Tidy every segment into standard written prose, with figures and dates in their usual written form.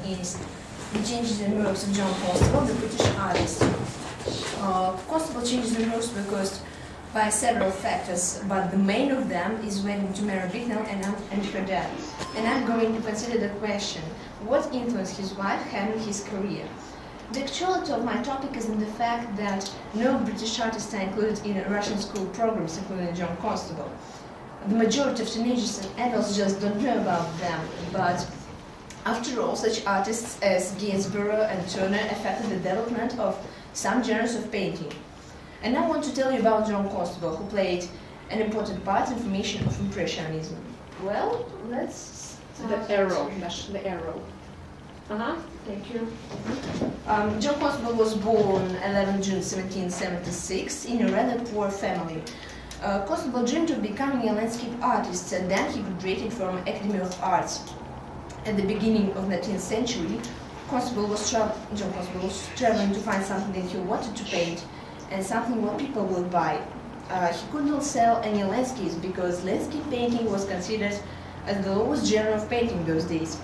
is the changes in works of John Constable, the British artist. Constable changes in works were caused by several factors, but the main of them is wedding to Mary Bicknell and her dad. And I'm going to consider the question, what influence his wife had on his career? The actuality of my topic is in the fact that no British artists are included in Russian school programs, including John Constable. The majority of teenagers and adults just don't know about them, but after all, such artists as Gainsborough and Turner affected the development of some genres of painting. And I want to tell you about John Constable, who played an important part in the formation of Impressionism. Well, let's start. The arrow. Thank you. John Constable was born 11 June 1776 in a rather poor family. Constable dreamed of becoming a landscape artist, and then he graduated from Academy of Arts. At the beginning of the 19th century, John Constable was traveling to find something that he wanted to paint and something what people would buy. He could not sell any landscapes because landscape painting was considered as the lowest genre of painting those days.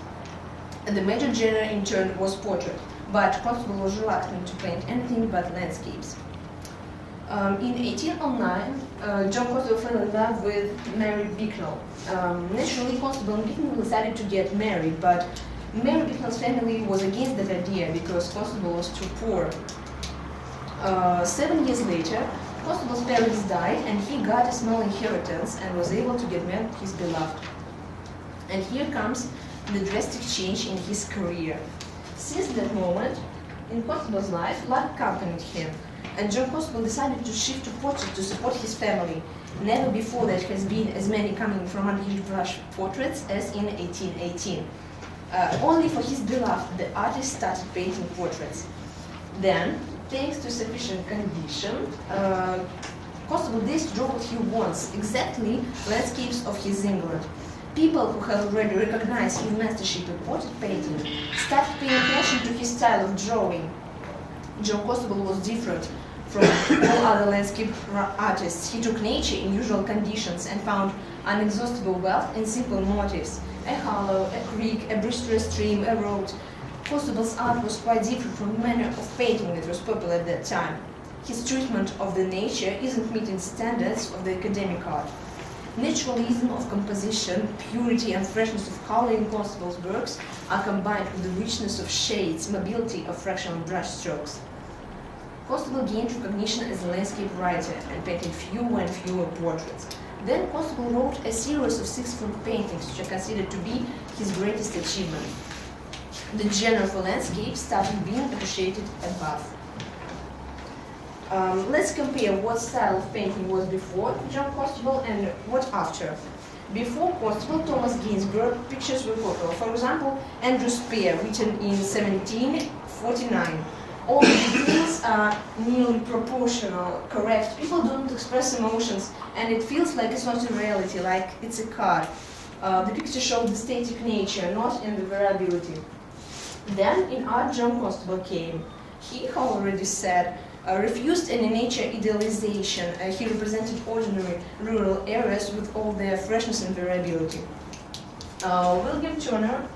The major genre in turn was portrait, but Constable was reluctant to paint anything but landscapes. In 1809, John Constable fell in love with Mary Bicknell. Naturally, Constable and Bicknell decided to get married, but Mary Bicknell's family was against that idea because Constable was too poor. 7 years later, Constable's parents died and he got a small inheritance and was able to get married to his beloved. And here comes the drastic change in his career. Since that moment, in Constable's life, luck accompanied him, and John Constable decided to shift to portrait to support his family. Never before there has been as many coming from unhinged brush portraits as in 1818. Only for his beloved, the artist started painting portraits. Then, thanks to sufficient condition, Constable dares to draw what he wants, exactly landscapes of his England. People who had already recognized his mastership in portrait painting started paying attention to his style of drawing. John Constable was different from all other landscape artists. He took nature in usual conditions and found inexhaustible wealth in simple motifs: a hollow, a creek, a boisterous stream, a road. Constable's art was quite different from the manner of painting that was popular at that time. His treatment of the nature isn't meeting standards of the academic art. Naturalism of composition, purity and freshness of color in Constable's works are combined with the richness of shades, mobility of fractional brush strokes. Constable gained recognition as a landscape writer and painted fewer and fewer portraits. Then Constable wrote a series of 6-foot paintings which are considered to be his greatest achievement. The genre for landscape started being appreciated above. Let's compare what style of painting was before John Constable and what after. Before Constable, Thomas Gainsborough pictures were popular. For example, Andrew Spear, written in 1749. All the details are nearly proportional, correct. People don't express emotions, and it feels like it's not a reality, like it's a card. The picture shows the static nature, not in the variability. Then, in art, John Constable came. He, how already said, refused any nature idealization. He represented ordinary rural areas with all their freshness and variability. William Turner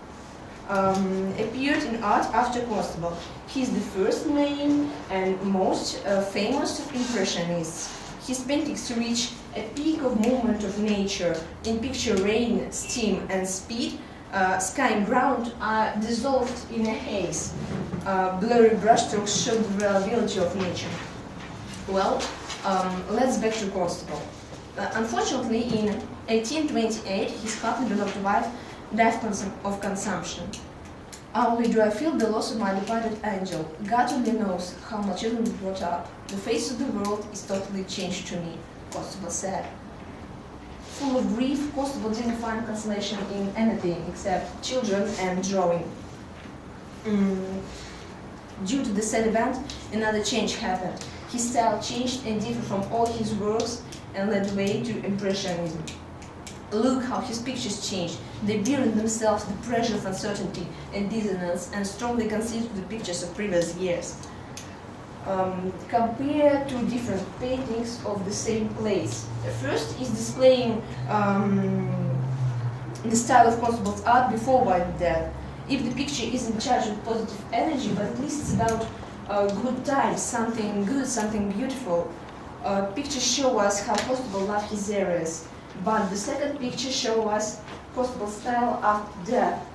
appeared in art after Constable. He is the first main and most famous of Impressionists. His paintings reach a peak of movement of nature. In picture, rain, steam, and speed, sky and ground are dissolved in a haze. Blurry brushstrokes show the variability of nature. Well, let's back to Constable. Unfortunately, in 1828, his hotly beloved wife died of consumption. Only do I feel the loss of my departed angel. God only knows how my children were brought up. The face of the world is totally changed to me, Constable said. Full of grief, Constable didn't find consolation in anything except children and drawing. Due to the sad event, another change happened. His style changed and differed from all his works and led the way to Impressionism. Look how his pictures changed. They bear in themselves the pressure of uncertainty and dissonance and strongly consider the pictures of previous years. Compare two different paintings of the same place. The first is displaying the style of Constable's art before White Death. if the picture isn't charged with positive energy, but at least it's about good times, something good, something beautiful. Pictures show us how possible love his areas, but the second picture shows us possible style after death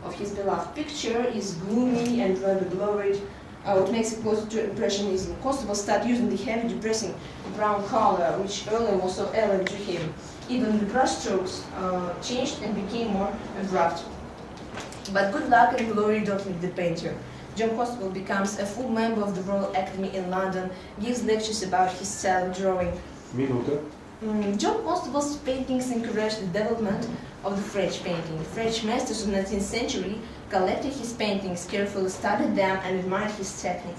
of his beloved. Picture is gloomy and rather blurred. What makes it closer to impressionism. Constable started using the heavy, depressing brown color, which earlier was so alien to him. Even the brushstrokes changed and became more abrupt. But good luck and glory don't meet the painter. John Constable becomes a full member of the Royal Academy in London, gives lectures about his style of drawing. Minuta. John Constable's paintings encouraged the development of the French painting. French masters of the 19th century collected his paintings, carefully studied them, and admired his technique.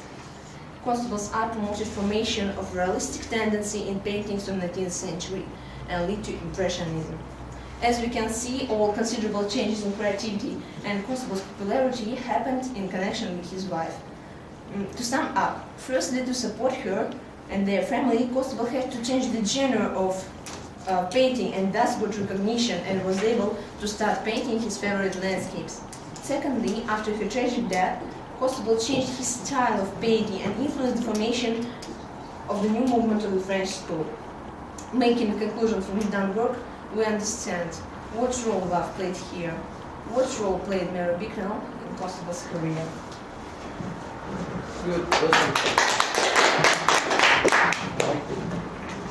Constable's art promoted formation of realistic tendency in paintings of the 19th century and led to Impressionism. As we can see, all considerable changes in creativity and Constable's popularity happened in connection with his wife. To sum up, firstly, to support her and their family, Constable had to change the genre of painting and thus got recognition and was able to start painting his favorite landscapes. Secondly, after her tragic death, Constable changed his style of painting and influenced the formation of the new movement of the French school. Making a conclusion from his done work, we understand what role love played here, what role played Mary Bicknell in Constable's career. Good. Awesome.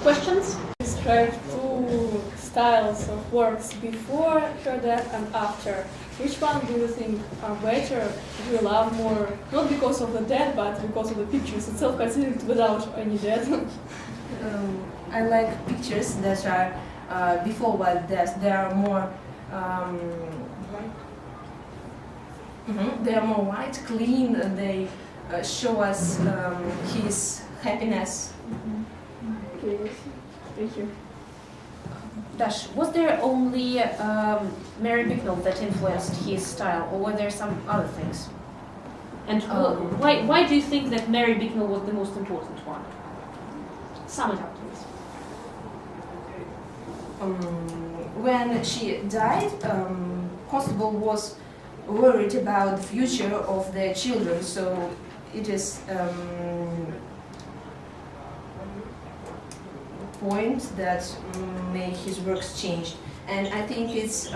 Questions? Describe two styles of works before her death and after. Which one do you think are better? Do you love more, not because of the death, but because of the pictures itself, considered without any death? I like pictures that are before death. They are more they are more white, clean. They show us his happiness. Okay, thank you. Dash, was there only Mary Bicknell that influenced his style, or were there some other things? And why do you think that Mary Bicknell was the most important one? Sum it up, please. When she died, Constable was worried about the future of their children, so it is point that made his works change. And I think it's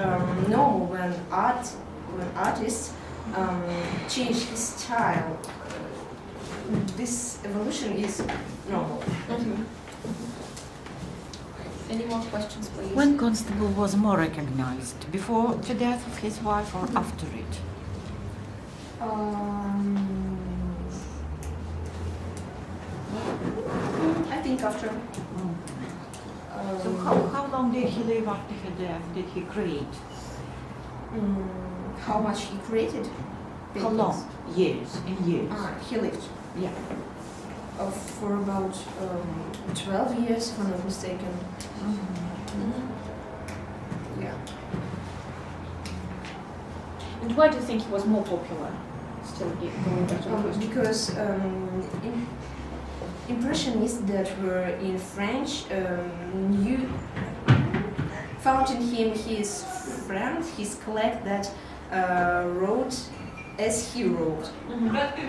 normal when artists change his style. This evolution is normal. Any more questions, please? When Constable was more recognized, before the death of his wife or after it? I think after. So how long did he live after her death? Did he create? How much he created? How long? Years, in years. He lived Yeah. for about 12 years, if I'm not mistaken. Yeah. And why do you think he was more popular? Still going back to the question. Because Impressionists that were in French found in him his friend, his colleague that wrote as he wrote.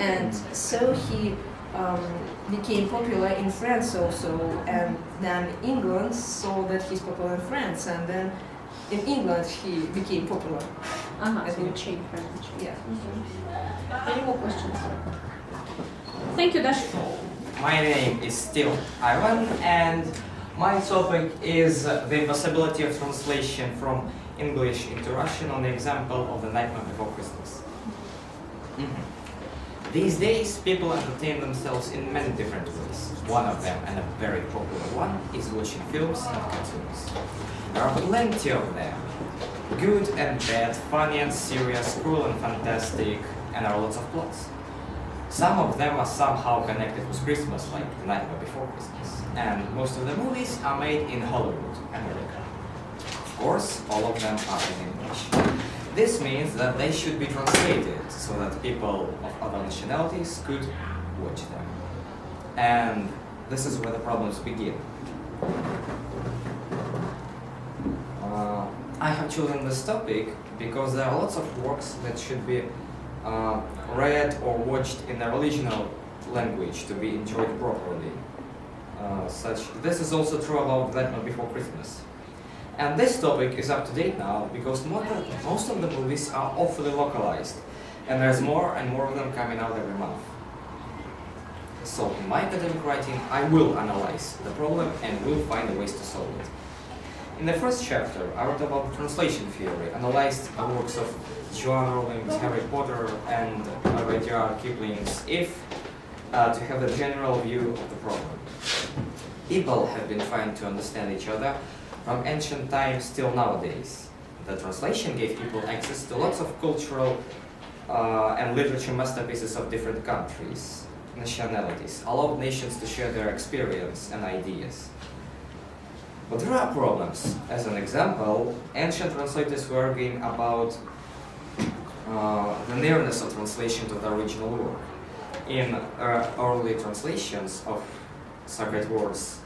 And so he became popular in France also, and then England saw that he's popular in France, and then in England he became popular. I think it changed very much. Yeah. Any more questions? Thank you, Dash. My name is still Ivan, and my topic is the impossibility of translation from English into Russian on the example of The Nightmare Before Christmas. These days, people entertain themselves in many different ways. One of them, and a very popular one, is watching films and cartoons. There are plenty of them. Good and bad, funny and serious, cruel and fantastic, and there are lots of plots. Some of them are somehow connected with Christmas, like The Nightmare Before Christmas. And most of the movies are made in Hollywood, America. Of course, all of them are in English. This means that they should be translated so that people of other nationalities could watch them. And this is where the problems begin. I have chosen this topic because there are lots of works that should be read or watched in the original language to be enjoyed properly. This is also true about That Night Before Christmas. And this topic is up to date now because most of the movies are awfully localized, and there's more and more of them coming out every month. So in my academic writing, I will analyze the problem and will find ways to solve it. In the first chapter, I wrote about translation theory, analyzed the works of Joanne Rowling's Harry Potter and Rudyard Kipling's If to have a general view of the problem. People have been trying to understand each other from ancient times till nowadays. The translation gave people access to lots of cultural and literature masterpieces of different countries, nationalities, allowed nations to share their experience and ideas. But there are problems. As an example, ancient translators were arguing about the nearness of translation to the original work. In early translations of sacred works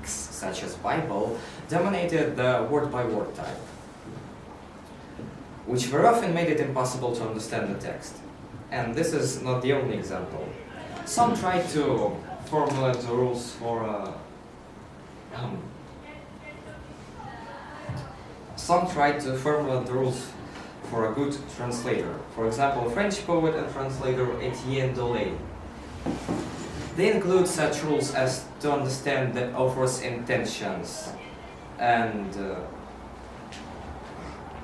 such as Bible dominated the word-by-word type, which very often made it impossible to understand the text. And this is not the only example. Some tried to formulate the rules for a good translator. For example, French poet and translator Etienne Dolet. They include such rules as to understand the author's intentions and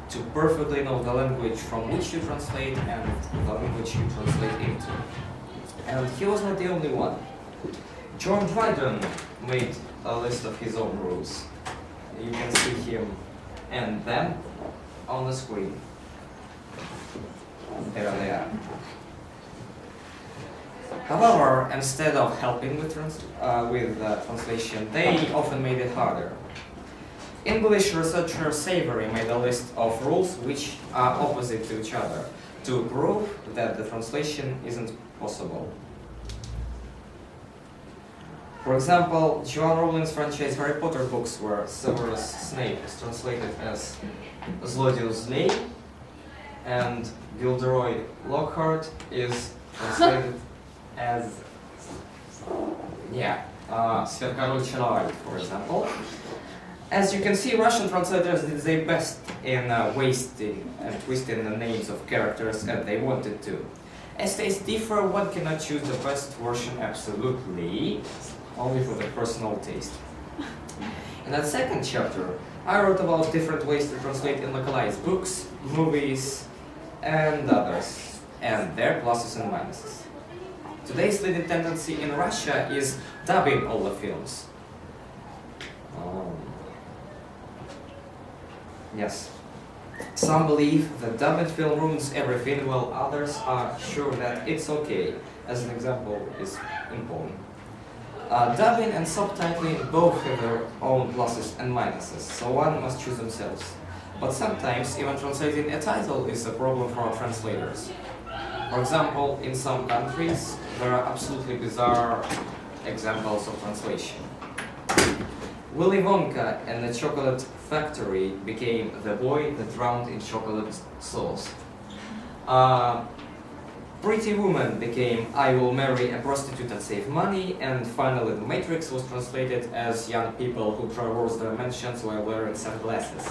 to perfectly know the language from which you translate and the language you translate into. And he was not the only one. John Dryden made a list of his own rules. You can see him and them on the screen. There they are. However, instead of helping with translation, they often made it harder. English researcher Savory made a list of rules which are opposite to each other to prove that the translation isn't possible. For example, Joanne Rowling's franchise Harry Potter books where Severus Snape is translated as Zlodius Zley and Gilderoy Lockhart is translated as Сверкороль Чароваль, for example. As you can see, Russian translators did their best in wasting and twisting the names of characters as they wanted to. As tastes differ, one cannot choose the best version absolutely, only for the personal taste. In that second chapter, I wrote about different ways to translate and localize books, movies, and others, and their pluses and minuses. Today's leading tendency in Russia is dubbing all the films. Yes. Some believe that dubbed film ruins everything, while others are sure that it's okay. As an example is in Poland. Dubbing and subtitling both have their own pluses and minuses, so one must choose themselves. But sometimes even translating a title is a problem for our translators. For example, in some countries, there are absolutely bizarre examples of translation. Willy Wonka and the Chocolate Factory became The Boy That Drowned in Chocolate Sauce. Pretty Woman became I Will Marry a Prostitute and Save Money, and finally The Matrix was translated as Young People Who Traverse Dimensions While Wearing Sunglasses.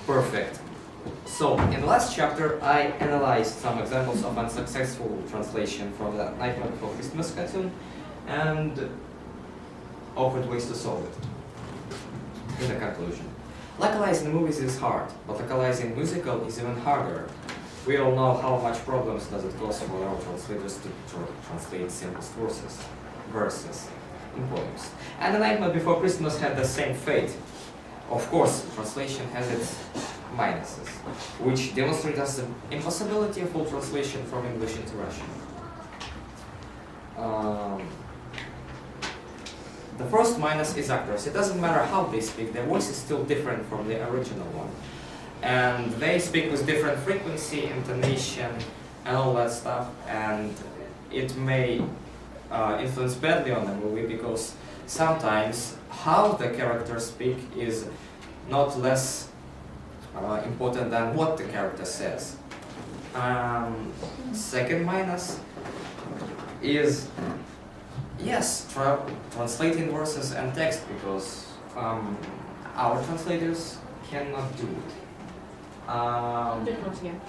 Perfect. So, in the last chapter, I analyzed some examples of unsuccessful translation from the Nightmare Before Christmas cartoon and offered ways to solve it. In the conclusion, localizing movies is hard, but localizing musical is even harder. We all know how much problems does it cause for our translators to translate simplest verses in poems. And The Nightmare Before Christmas had the same fate. Of course, translation has its minuses, which demonstrate us the impossibility of full translation from English into Russian. The first minus is actors. It doesn't matter how they speak, their voice is still different from the original one. And they speak with different frequency, intonation, and all that stuff, and it may influence badly on the movie because sometimes how the characters speak is not less important than what the character says. Second minus is, yes, translating verses and text, because our translators cannot do it. Once again.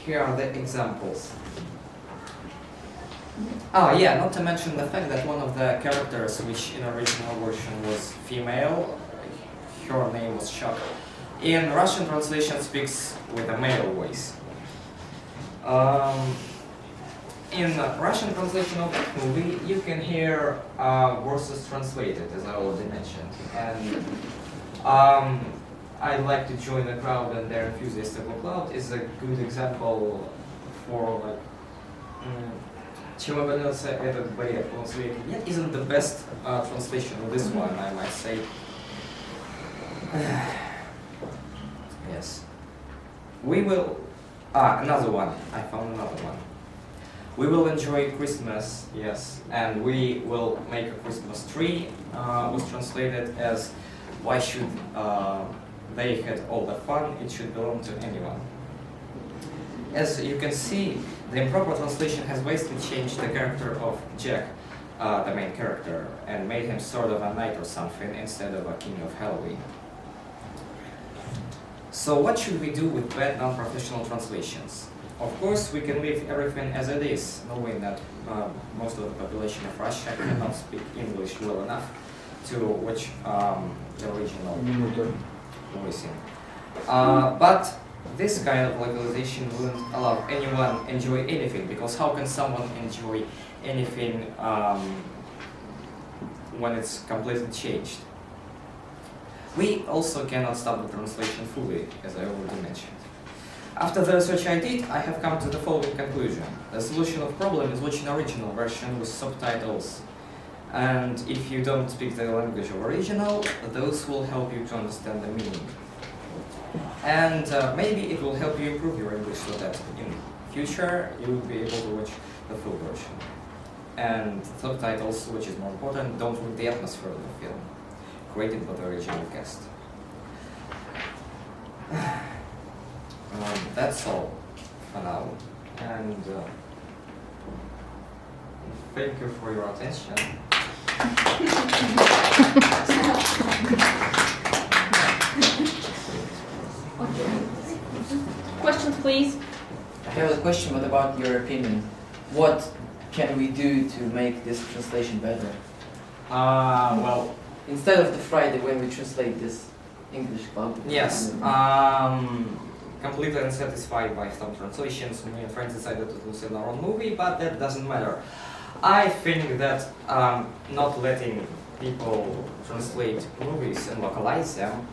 Here are the examples. Oh yeah, not to mention the fact that one of the characters, which in original version was female, her name was Chuck, in Russian translation speaks with a male voice. In Russian translation of that movie, you can hear verses translated, as I already mentioned. And I'd like to join the crowd, and their enthusiastic crowd is a good example for like чем обернется этот боец, он своей нет, isn't the best translation of this one, I might say. Yes. We will. Another one. I found another one. We will enjoy Christmas, yes, and we will make a Christmas tree. Was translated as, why should they had all the fun? It should belong to anyone. As you can see, the improper translation has basically changed the character of Jack, the main character, and made him sort of a knight or something instead of a king of Halloween. So what should we do with bad non-professional translations? Of course, we can leave everything as it is, knowing that most of the population of Russia cannot speak English well enough to watch the original voicing. But this kind of localization wouldn't allow anyone enjoy anything, because how can someone enjoy anything when it's completely changed? We also cannot stop the translation fully, as I already mentioned. After the research I did, I have come to the following conclusion. The solution of the problem is watching original version with subtitles. And if you don't speak the language of original, those will help you to understand the meaning. And maybe it will help you improve your English so that in future you will be able to watch the full version. And subtitles, which is more important, don't ruin the atmosphere of the film created by the original cast. That's all for now. And thank you for your attention. Questions, please. I have a question. What about your opinion? What can we do to make this translation better? Well, Instead of the Friday when we translate this English club. yes. Completely unsatisfied by some translations. Me and friends decided to do our own movie, but that doesn't matter. I think that not letting people translate movies and localize them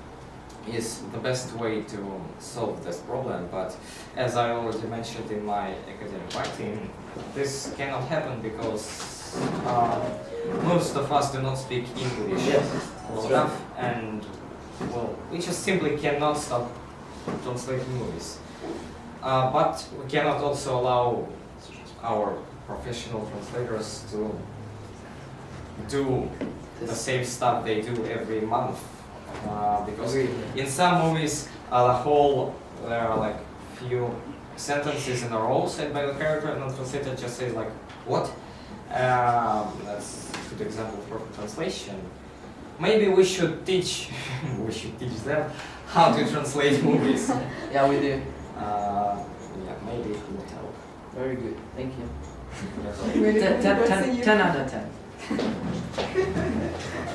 is the best way to solve this problem. But as I already mentioned in my academic writing, this cannot happen because most of us do not speak English well enough, and well, we just simply cannot stop translating movies. But we cannot also allow our professional translators to do the same stuff they do every month. Because in some movies, there are like few sentences in a row said by the character, and the translator just says like, what? That's a good example of perfect translation. Maybe we should teach them how to translate movies. Yeah, we do. Yeah, maybe it will help. Very good. Thank you. That's all. 10 out of 10.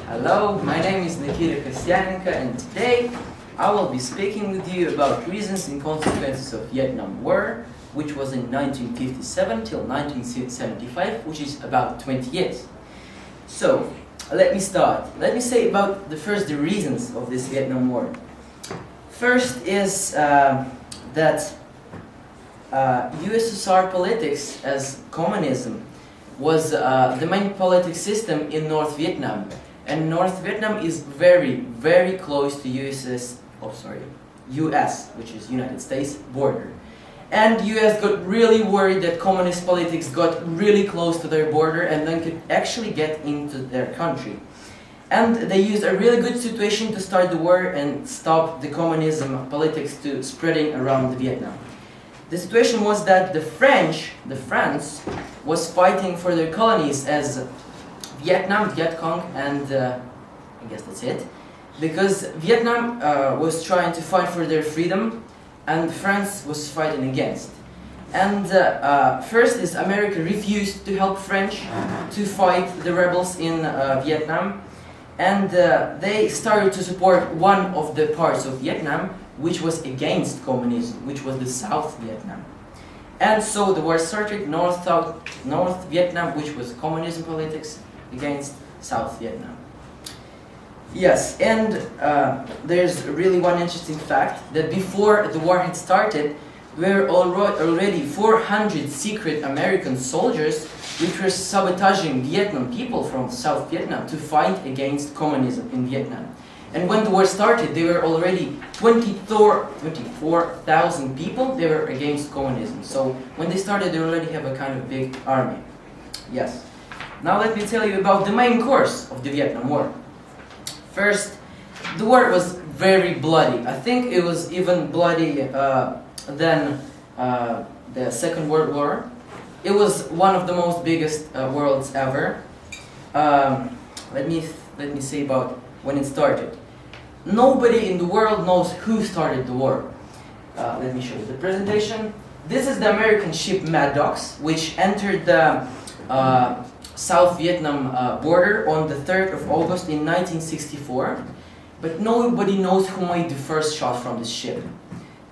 Hello, my name is Nikita Kostianenko, and today I will be speaking with you about reasons and consequences of Vietnam War, which was in 1957 till 1975, which is about 20 years. So, let me start. Let me say about the reasons of this Vietnam War. First is that USSR politics as communism was the main political system in North Vietnam, and North Vietnam is very, very close to US, which is United States border. And US got really worried that communist politics got really close to their border and then could actually get into their country. And they used a really good situation to start the war and stop the communism politics to spreading around Vietnam. The situation was that the France, was fighting for their colonies as Vietnam, Viet Cong, and I guess that's it. Because Vietnam was trying to fight for their freedom, and France was fighting against. And first is America refused to help French to fight the rebels in Vietnam. And they started to support one of the parts of Vietnam, which was against communism, which was the South Vietnam. And so the war started, North Vietnam, which was communism politics, against South Vietnam. Yes, and there's really one interesting fact, that before the war had started, there were already 400 secret American soldiers which were sabotaging Vietnam people from South Vietnam to fight against communism in Vietnam. And when the war started, there were already 24,000 people, they were against communism. So when they started, they already have a kind of big army. Yes. Now let me tell you about the main course of the Vietnam War. First, the war was very bloody. I think it was even bloody than the Second World War. It was one of the most biggest wars ever. Let me say about when it started. Nobody in the world knows who started the war. Let me show you the presentation. This is the American ship Mad Dogs, which entered the South Vietnam border on the 3rd of August in 1964. But nobody knows who made the first shot from this ship.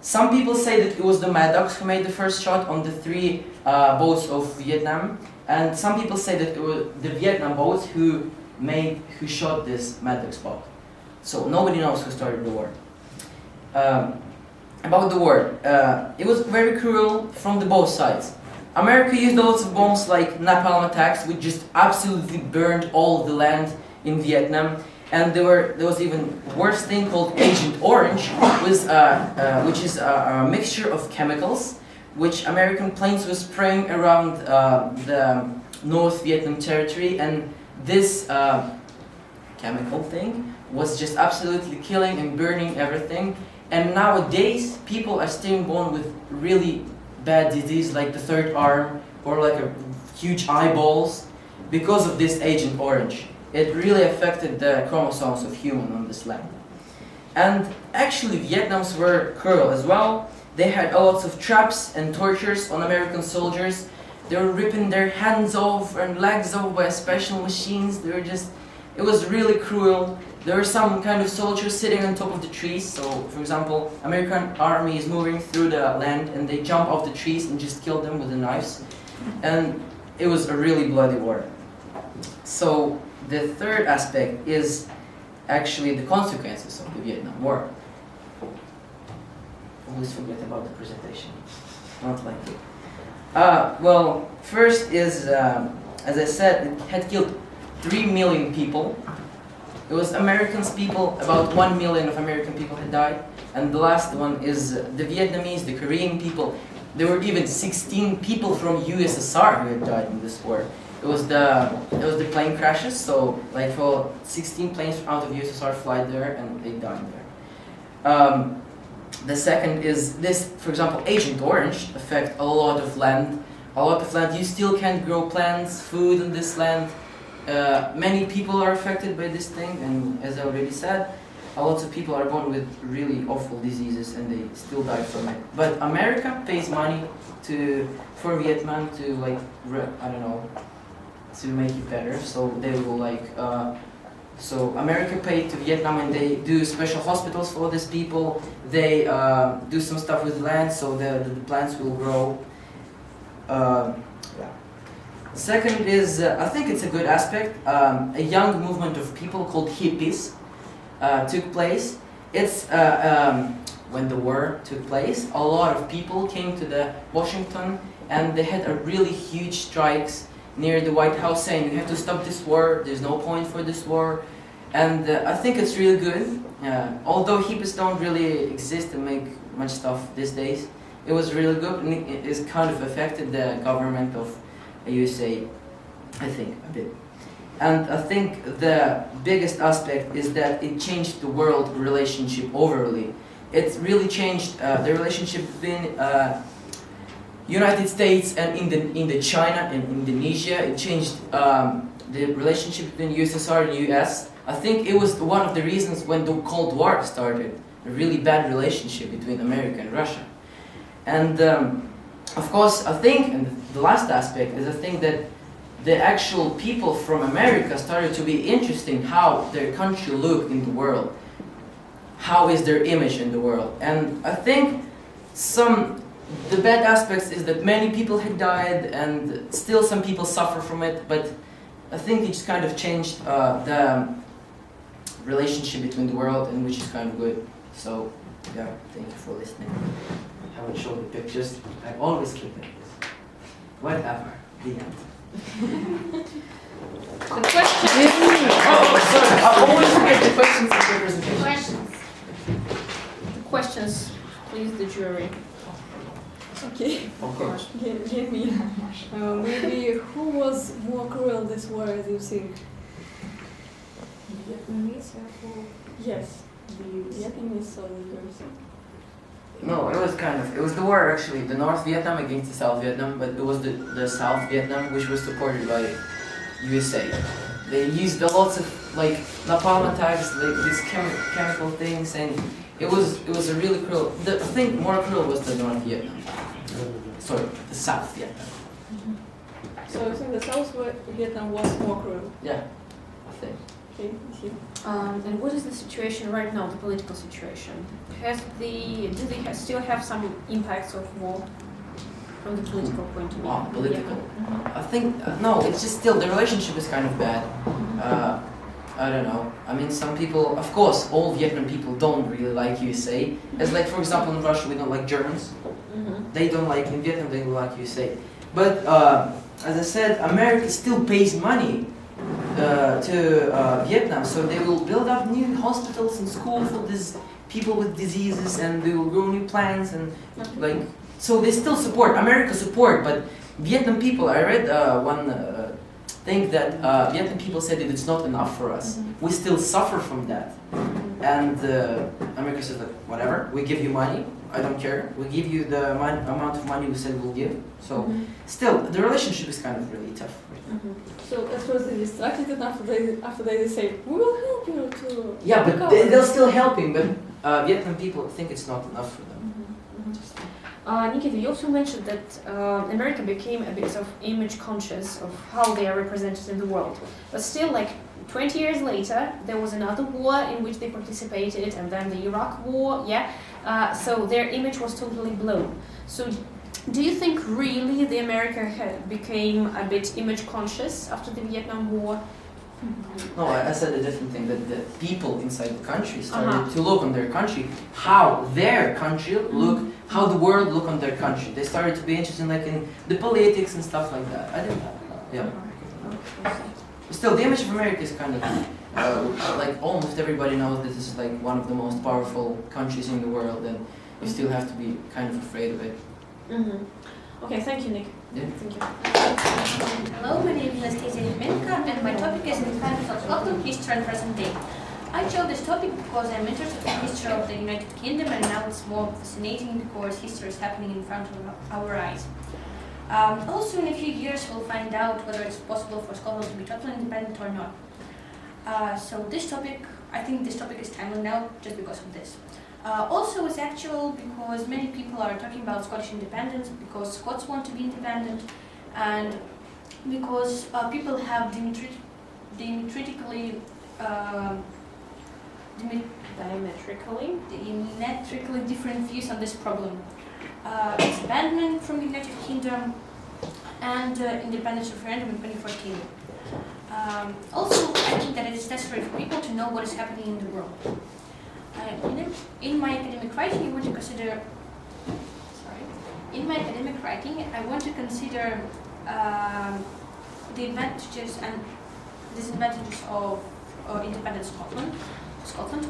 Some people say that it was the Mad Dogs who made the first shot on the 3 boats of Vietnam, and some people say that it was the Vietnam boats who shot this Mad Dogs boat. So nobody knows who started the war. About the war, it was very cruel from the both sides. America used lots of bombs like napalm attacks, which just absolutely burned all the land in Vietnam. And there was even worse thing called Agent Orange, which is a mixture of chemicals, which American planes were spraying around the North Vietnam territory, and this chemical thing was just absolutely killing and burning everything. And nowadays, people are still born with really bad disease like the third arm or like a huge eyeballs because of this Agent Orange. It really affected the chromosomes of human on this land. And actually Vietnams were cruel as well. They had lots of traps and tortures on American soldiers. They were ripping their hands off and legs off by special machines. It was really cruel. There were some kind of soldiers sitting on top of the trees. So, for example, American army is moving through the land and they jump off the trees and just kill them with the knives. And it was a really bloody war. So, the third aspect is actually the consequences of the Vietnam War. Always forget about the presentation. Not like it. Well, first is, as I said, it had killed 3 million people. It was Americans people, about 1 million of American people had died. And the last one is the Vietnamese, the Korean people. There were even 16 people from USSR who had died in this war. It was the plane crashes, so like for 16 planes out of USSR fly there and they died there. The second is this, for example, Agent Orange affect a lot of land. You still can't grow plants, food in this land. Many people are affected by this thing, and as I already said, a lot of people are born with really awful diseases and they still die from it. But America pays money for Vietnam to to make it better. So they will so America paid to Vietnam and they do special hospitals for these people. They do some stuff with land so the plants will grow. Second is, I think it's a good aspect, a young movement of people called hippies took place. It's when the war took place, a lot of people came to the Washington and they had a really huge strikes near the White House saying we have to stop this war, there's no point for this war. And I think it's really good. Although hippies don't really exist and make much stuff these days, it was really good and it has kind of affected the government of USA, I think, a bit. And I think the biggest aspect is that it changed the world relationship overall. It really changed the relationship between United States and in China and Indonesia. It changed the relationship between USSR and US. I think it was one of the reasons when the Cold War started, a really bad relationship between America and Russia. And of course, I think, and the last aspect is I think that the actual people from America started to be interested in how their country looked in the world. How is their image in the world? And I think the bad aspects is that many people had died and still some people suffer from it, but I think it just kind of changed the relationship between the world, and which is kind of good. So, yeah, thank you for listening. I haven't shown the pictures. I always keep like this. Whatever. The end. The question. Oh, sorry. I always forget the questions in the presentation. Questions. The questions, please, the jury. Okay, Of course. give me. Maybe who was more cruel this war, as you think? Vietnamese or who? Yes, the Vietnamese soldiers. No, it was the war actually, the North Vietnam against the South Vietnam, but it was the South Vietnam which was supported by USA. They used lots of like napalm attacks, like these chemical things, and it was a really cruel. The thing more cruel was the North Vietnam. Sorry, the South Vietnam. So I think the South Vietnam was more cruel. Yeah, I think. Okay, thank you. And what is the situation right now, the political situation? Do they still have some impacts of war from the political point of view? Wow, political. I think no, it's just still the relationship is kind of bad. I don't know. I mean, some people, of course, all Vietnam people don't really like USA. As like, for example, in Russia, we don't like Germans. They don't like, in Vietnam, they don't like USA. But as I said, America still pays money to Vietnam, so they will build up new hospitals and schools for these people with diseases, and they will grow new plants, and like, so they still support, America support, but Vietnam people, I read one thing that Vietnam people said that it's not enough for us. We still suffer from that. And America says like, whatever, we give you money, I don't care. We give you the amount of money we said we'll give. So still, the relationship is kind of really tough. So at first they distracted, and after they say, we will help you to. Yeah, but recover." they're still helping, but Vietnam people think it's not enough for them. Nikita, you also mentioned that America became a bit of image conscious of how they are represented in the world. But still, like 20 years later, there was another war in which they participated, and then the Iraq war, so their image was totally blown. So do you think really the America became a bit image conscious after the Vietnam War? No, I said a different thing, that the people inside the country started to look on their country, how their country look, how the world look on their country. They started to be interested in the politics and stuff like that. I didn't Still, the image of America is kind of, like almost everybody knows that this is like one of the most powerful countries in the world, and you still have to be kind of afraid of it. Okay, thank you, Nick. Yeah. Thank you. Hello, my name is Anastasia Yemenka, and my topic is Independence of Scotland, History and Present Day. I chose this topic because I'm interested in the history of the United Kingdom, and now it's more fascinating because history is happening in front of our eyes. Also, in a few years, we'll find out whether it's possible for Scotland to be totally independent or not. So this topic, I think this topic is timely now just because of this. Also, it's actual because many people are talking about Scottish independence because Scots want to be independent, and because people have diametrically different views on this problem. It's abandonment from the United Kingdom and independence referendum in 2014. Also, I think that it is necessary for people to know what is happening in the world. In my academic writing, I want to consider. I want to consider the advantages and disadvantages of independent Scotland.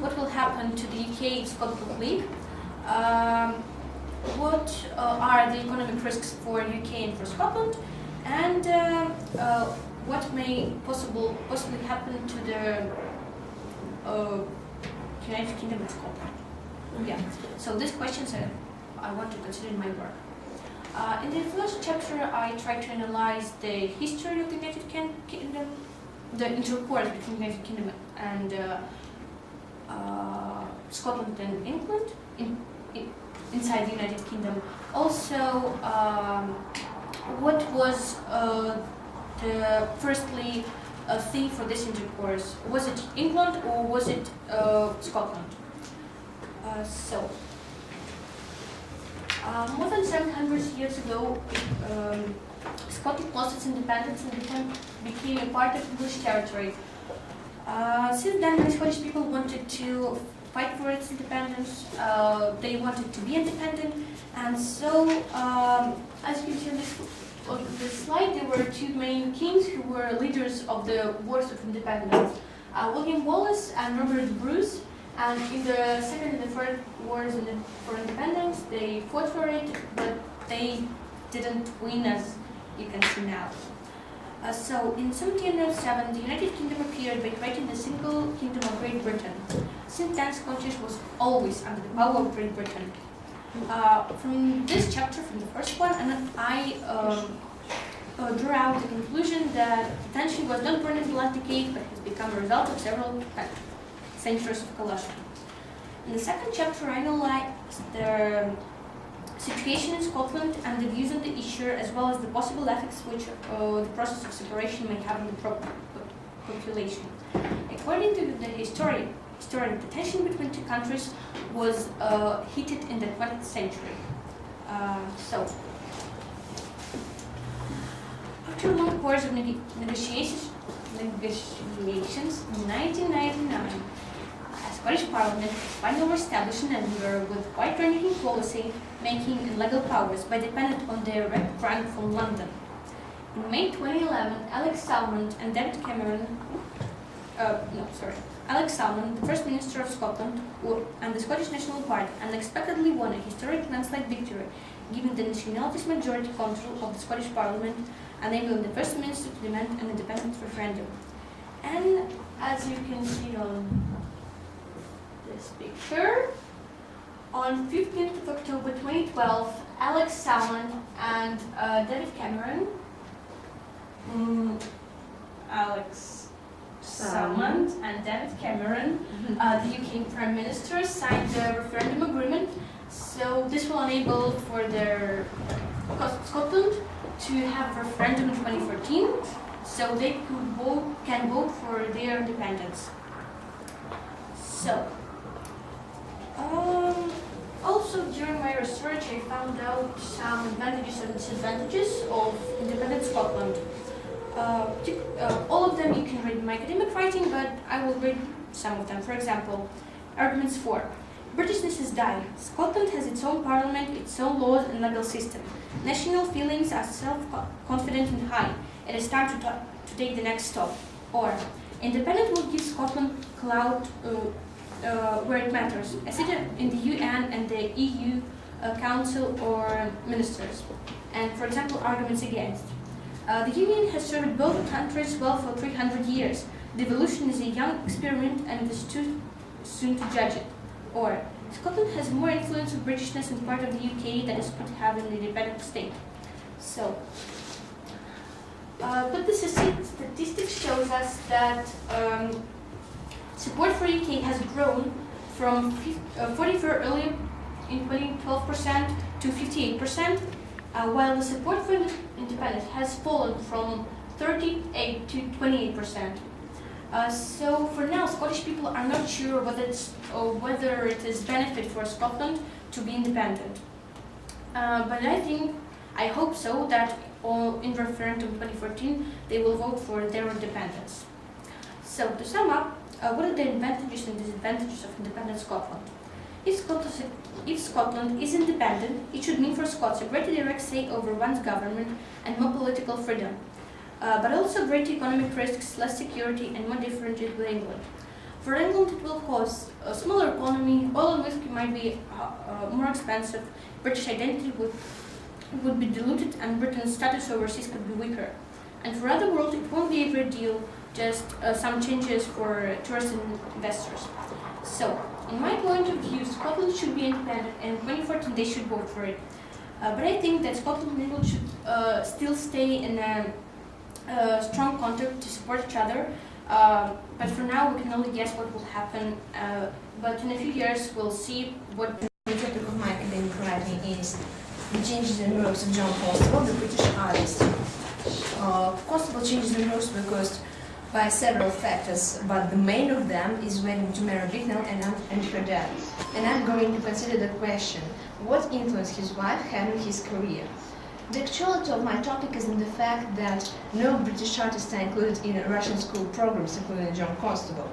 What will happen to the UK if Scotland will leave? What are the economic risks for UK and for Scotland? And what may possibly happen to the United Kingdom and Scotland. Yeah. So these questions I want to consider in my work. In the first chapter, I try to analyze the history of the United Kingdom, the intercourse between the United Kingdom and Scotland and England inside the United Kingdom. Also, what was the firstly thing for this intercourse? Was it England or was it Scotland? More than 700 years ago, Scotland lost its independence and became a part of English territory. Since then, many Scottish people wanted to fight for its independence. They wanted to be independent, and so, as you can see on this slide, there were two main kings who were leaders of the wars of independence: William Wallace and Robert Bruce. And in the Second and the Third Wars for Independence, they fought for it, but they didn't win, as you can see now. So in 1707, the United Kingdom appeared by creating the single kingdom of Great Britain. Since then, Scotland was always under the power of Great Britain. From this chapter, from the first one, and I drew out the conclusion that tension was not born in the last decade, but has become a result of several centuries of collision. In the second chapter, I analyzed the situation in Scotland and the views on the issue, as well as the possible effects which the process of separation may have on the population. According to the historian, the tension between two countries was heated in the 20th century. After a long course of negotiations in 1999, Scottish Parliament finally established an Edinburgh with wide-ranging policy making and legal powers, but dependent on the direct grant from London. In May 2011, Alex Salmond, the First Minister of Scotland and the Scottish National Party, unexpectedly won a historic landslide victory, giving the nationalities majority control of the Scottish Parliament, enabling the First Minister to demand an independent referendum. And as you can see on this picture, on 15th of October 2012, Alex Salmond and David Cameron, the UK Prime Minister, signed the referendum agreement. So this will enable for Scotland to have a referendum in 2014, so they can vote for their independence. So. Also, during my research, I found out some advantages and disadvantages of independent Scotland. All of them you can read in my academic writing, but I will read some of them. For example, arguments for: Britishness is dying. Scotland has its own parliament, its own laws and legal system. National feelings are self-confident and high. It is time to take the next step. Or, independence will give Scotland clout where it matters, a seat in the UN and the EU Council or Ministers. And for example, arguments against. The Union has served both countries well for 300 years. Devolution is a young experiment and it is too soon to judge it. Or, Scotland has more influence of Britishness in part of the UK than it could have in an independent state. So, but the statistics shows us that support for UK has grown from 44 earlier in 2012% to 58%, while the support for independence has fallen from 38 to 28%. So for now, Scottish people are not sure whether it is benefit for Scotland to be independent. But I hope so that in referendum 2014 they will vote for their independence. So to sum up, what are the advantages and disadvantages of independent Scotland? If Scotland is independent, it should mean for Scots a greater direct say over one's government and more political freedom, but also greater economic risks, less security and more differences with England. For England, it will cause a smaller economy, oil and whiskey might be more expensive, British identity would be diluted and Britain's status overseas could be weaker. And for other world, it won't be a great deal, just some changes for tourists and investors. So, in my point of view, Scotland should be independent, and 2014 they should vote for it. But I think that Scotland and England should still stay in a strong contact to support each other. But for now, we can only guess what will happen. But in a few years, we'll see what. The topic of my academic writing is the changes in works of John Constable, the British artist. Constable changes in works were caused by several factors, but the main of them is wedding to Mary Bicknell and her dad. And I'm going to consider the question, what influence his wife had on his career? The actuality of my topic is in the fact that no British artists are included in Russian school programs, including John Constable.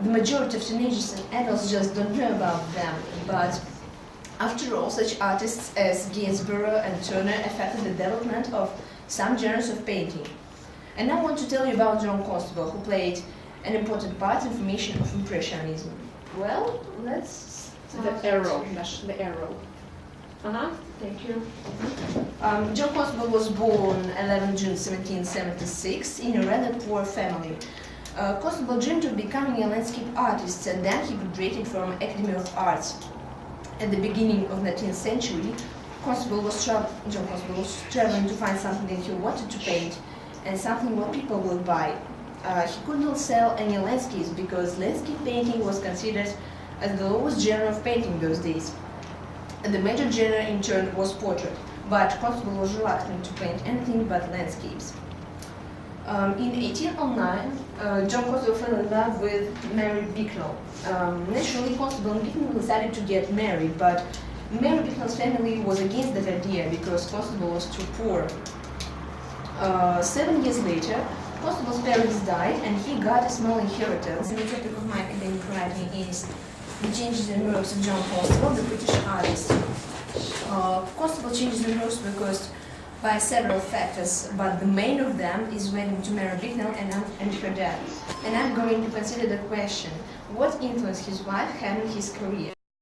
The majority of teenagers and adults just don't know about them, but after all, such artists as Gainsborough and Turner affected the development of some genres of painting. And I want to tell you about John Constable, who played an important part in the formation of Impressionism. Well, let's start. The arrow, the arrow. Thank you. John Constable was born 11 June 1776 in a rather poor family. Constable dreamed of becoming a landscape artist, and then he graduated from Academy of Arts. At the beginning of the 19th century, John Constable was traveling to find something that he wanted to paint and something what people will buy. He could not sell any landscapes because landscape painting was considered as the lowest genre of painting those days. And the major genre in turn was portrait, but Constable was reluctant to paint anything but landscapes. In 1809, John Constable fell in love with Mary Bicknell. Naturally, Constable and Bicknell decided to get married, but Mary Bicknell's family was against that idea because Constable was too poor. 7 years later, Constable's parents died and he got a small inheritance. And the topic of my academic writing is the changes in works of John Constable, the British artist. Constable changes in works were caused by several factors, but the main of them is wedding to Mary Bicknell and her dad. And I'm going to consider the question, what influence his wife had on his career?